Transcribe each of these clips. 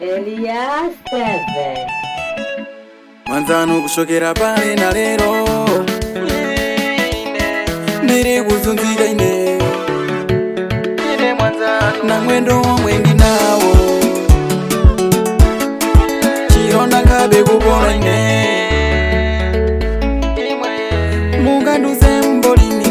Elias Teve Manzano kushokera pale na lero ndiri kuzunzira ine na mwendo mwengi nawo chironda ngabe kupona ine munganduze mbolini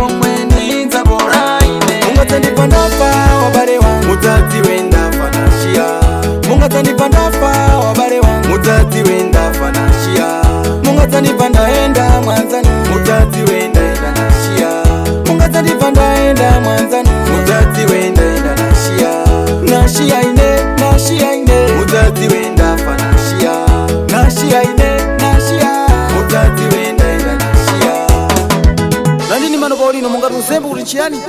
omweni nzakora ine mungatsandipa ndafa wabale wangu mudzadzi wendafa nashiya mungatsandipa ndafa wabale wangu mudzadzi wendafa nashiya mungatsandipa ndaenda mwanzanu mudzadzi wendaenda nashiya mungatsandipa ndaenda mwanzanu mudzadzi wendaenda nashiya nashiya ine mudzadzi wendafa nashiya nashiya nashiya mudzadzi wendaenda nashiya landini manopaulino mungati uzembe kuti chiyani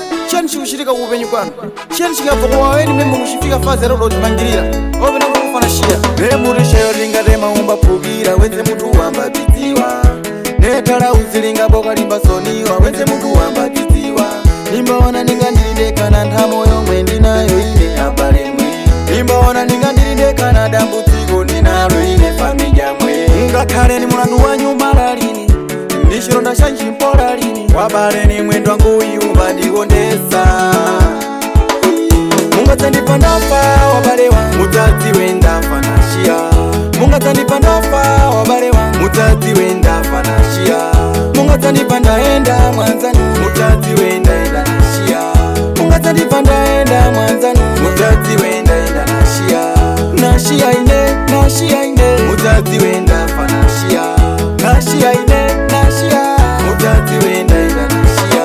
chikuchitika kuupenyu kwanu chiyani chikabva kuwaweni mmene muchifika fazi yaro lotimangirira opena kufana shiya nemutishayo lingatema umbaphukira wenze munthu wamba tidziwa netala uzilinga boka limba soniwa wenze munthu wamba tidziwa limbaona ningandilindekana nthamo yomwe ndinayo ine abalemwe limbaona ningandilindekana dambudziko ndinalo ine familya mwe ngakhale ni mulandu wanyu malalini ndichironda chanchimpola lini wabaleni mwendo anguyumba ndikondesa mungatsandipa ndafa wabale wangu mudzadzi wendafa nashiya mungatsandipa ndafa wabale wangu mudzadzi wendafa nashiya mungatsandipa ndaenda mwanzanu mudzadzi wendaenda nashiya mungatsandipa ndaenda mwanzanu mudzadzi wendaenda nashiya nashiya ine mudzadzi wendafa nashiya nashiya ine nashiya mudzadzi wendaenda nashiya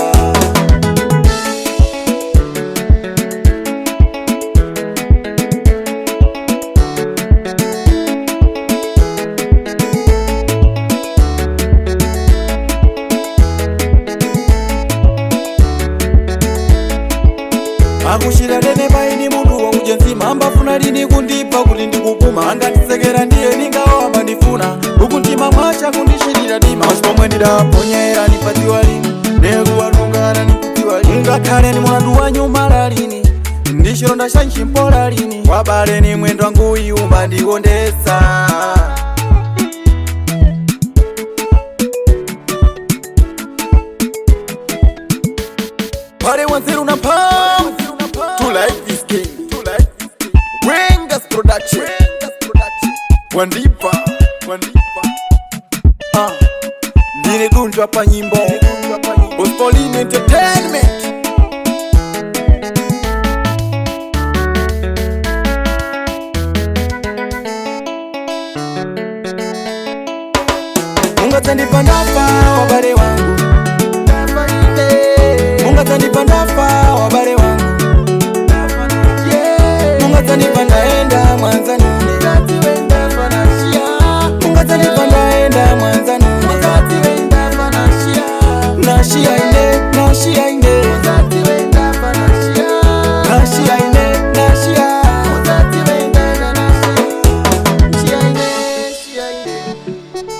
akushira dene paini munthu wakujenzima ambafuna lini kundipa kuti ndikupuma angandisekera ndiye ningawamba ndifuna ukuntima mwacha kundishirira dima pomwe ndidaponyera nipadziwa lini nekuwalungana nikudziwa lini ngakhale ni mulandu wanyu malalini ndichironda chanchimpola lini wabaleni mwendo anguyumba ndikondesa pale wanzeru na pam to like this king Rengas production Wandipa ndine gunjwa pa nyimbo Ospolini entertainment mungatsandipa ndafa wabale wangu mungatsandipa ndafa wabale wangu mungatsandipa ndaenda mwanzanu mungatsandipa ndaenda mwanzanu nashiya ine nashiya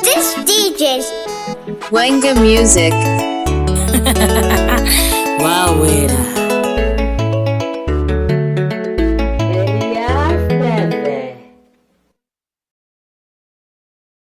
This DJ's Wenga Music Wawera